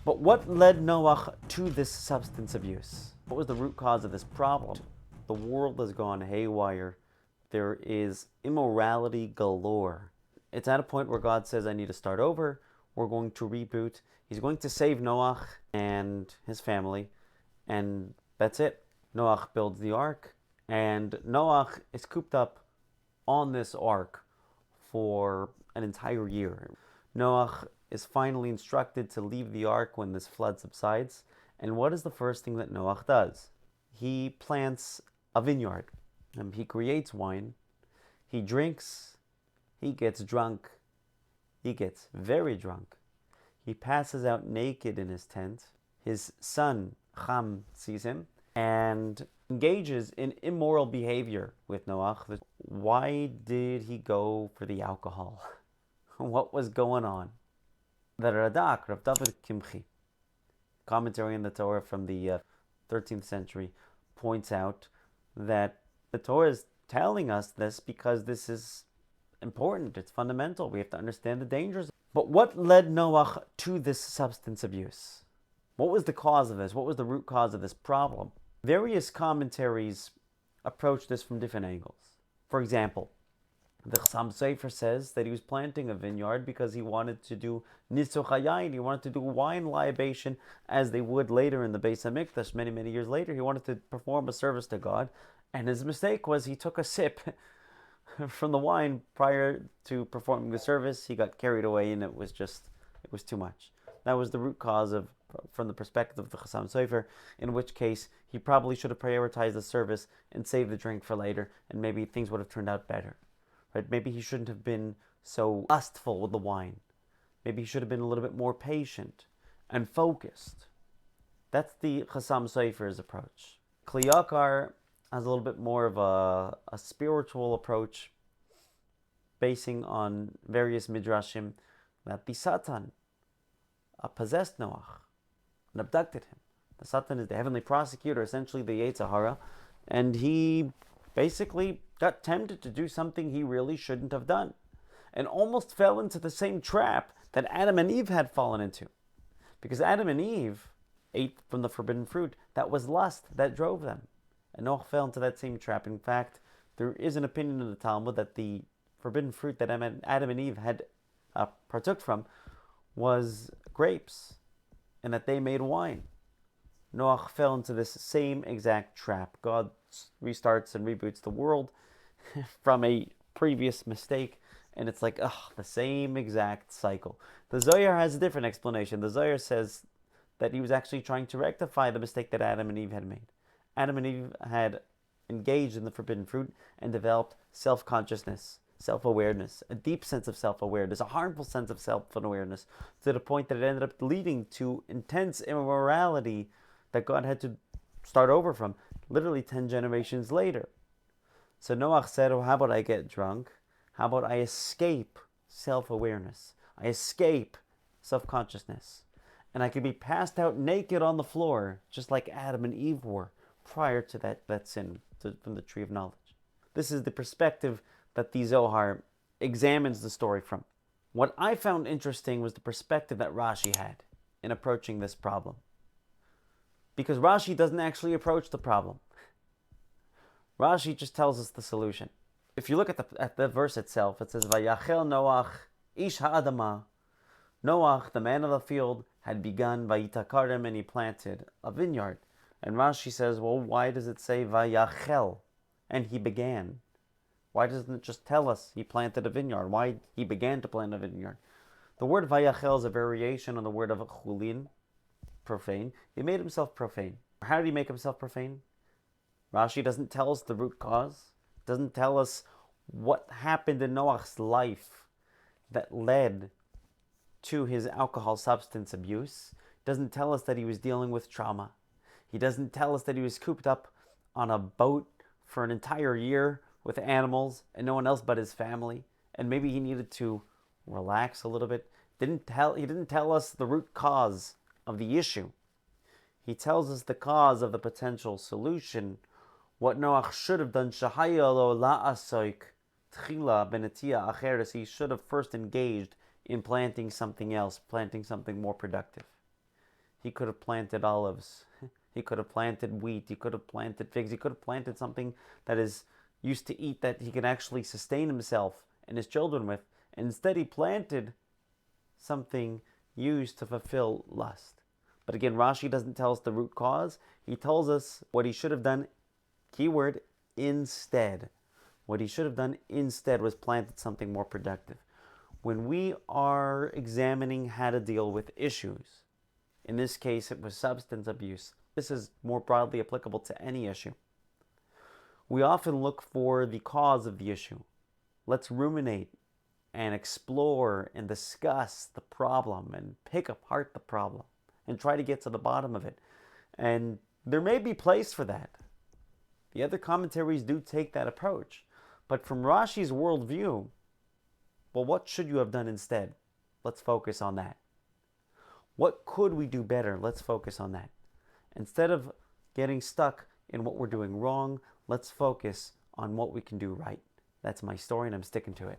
But what led Noach to this substance abuse? What was the root cause of this problem? The world has gone haywire. There is immorality galore. It's at a point where God says, I need to start over. We're going to reboot. He's going to save Noach and his family. And that's it. Noach builds the ark. And Noach is cooped up on this ark for an entire year. Noach is finally instructed to leave the ark when this flood subsides. And what is the first thing that Noach does? He plants a vineyard. He creates wine. He drinks. He gets drunk. He gets very drunk. He passes out naked in his tent. His son, Ham, sees him and engages in immoral behavior with Noach. Why did he go for the alcohol? What was going on? The Radak, Rav David Kimchi, commentary on the Torah from the 13th century, points out that the Torah is telling us this because this is important. It's fundamental. We have to understand the dangers. But what led Noach to this substance abuse? What was the cause of this? What was the root cause of this problem? Various commentaries approach this from different angles. For example, the Chassam Sofer says that he was planting a vineyard because he wanted to do nisuch hayayin. He wanted to do wine libation as they would later in the Beis Hamikdash, many, many years later. He wanted to perform a service to God. And his mistake was he took a sip from the wine prior to performing the service. He got carried away and it was too much. That was the root cause of, from the perspective of the Chassam Sofer, in which case he probably should have prioritized the service and saved the drink for later, and maybe things would have turned out better. Right? Maybe he shouldn't have been so lustful with the wine. Maybe he should have been a little bit more patient and focused. That's the Chassam Sofer's approach. Kli Yakar has a little bit more of a spiritual approach, basing on various midrashim, that the Satan possessed Noach and abducted him. The Satan is the heavenly prosecutor, essentially the Yetzer Hara, and he basically got tempted to do something he really shouldn't have done, and almost fell into the same trap that Adam and Eve had fallen into. Because Adam and Eve ate from the forbidden fruit. That was lust that drove them. And Noach fell into that same trap. In fact, there is an opinion in the Talmud that the forbidden fruit that Adam and Eve had partook from was grapes, and that they made wine. Noach fell into this same exact trap. God restarts and reboots the world from a previous mistake, and it's like, the same exact cycle. The Zohar has a different explanation. The Zohar says that he was actually trying to rectify the mistake that Adam and Eve had made. Adam and Eve had engaged in the forbidden fruit and developed self-consciousness, self-awareness, a deep sense of self-awareness, a harmful sense of self-awareness, to the point that it ended up leading to intense immorality that God had to start over from, literally 10 generations later. So Noach said, how about I get drunk? How about I escape self-awareness? I escape self-consciousness. And I could be passed out naked on the floor, just like Adam and Eve were prior to that sin from the tree of knowledge. This is the perspective that the Zohar examines the story from. What I found interesting was the perspective that Rashi had in approaching this problem. Because Rashi doesn't actually approach the problem. Rashi just tells us the solution. If you look at the verse itself, it says, Vayachel Noach ish ha'adama. Noach, the man of the field, had begun Vayitakarem, and he planted a vineyard. And Rashi says, well, why does it say Vayachel, and he began? Why doesn't it just tell us he planted a vineyard? Why he began to plant a vineyard? The word Vayachel is a variation on the word of chulin, profane. He made himself profane. How did he make himself profane? Rashi doesn't tell us the root cause. Doesn't tell us what happened in Noach's life that led to his alcohol substance abuse. Doesn't tell us that he was dealing with trauma. He doesn't tell us that he was cooped up on a boat for an entire year with animals and no one else but his family, and maybe he needed to relax a little bit. He didn't tell us the root cause of the issue. He tells us the cause of the potential solution. What Noach should have done, shahayalo la'asoik tchila benetia acheres, he should have first engaged in planting something else, planting something more productive. He could have planted olives. He could have planted wheat. He could have planted figs. He could have planted something that is used to eat that he can actually sustain himself and his children with. And instead he planted something used to fulfill lust. But again, Rashi doesn't tell us the root cause. He tells us what he should have done, keyword, instead. What he should have done instead was planted something more productive. When we are examining how to deal with issues, in this case it was substance abuse, this is more broadly applicable to any issue, we often look for the cause of the issue. Let's ruminate and explore and discuss the problem and pick apart the problem and try to get to the bottom of it. And there may be place for that. The other commentaries do take that approach. But from Rashi's worldview, well, what should you have done instead? Let's focus on that. What could we do better? Let's focus on that. Instead of getting stuck in what we're doing wrong, let's focus on what we can do right. That's my story, and I'm sticking to it.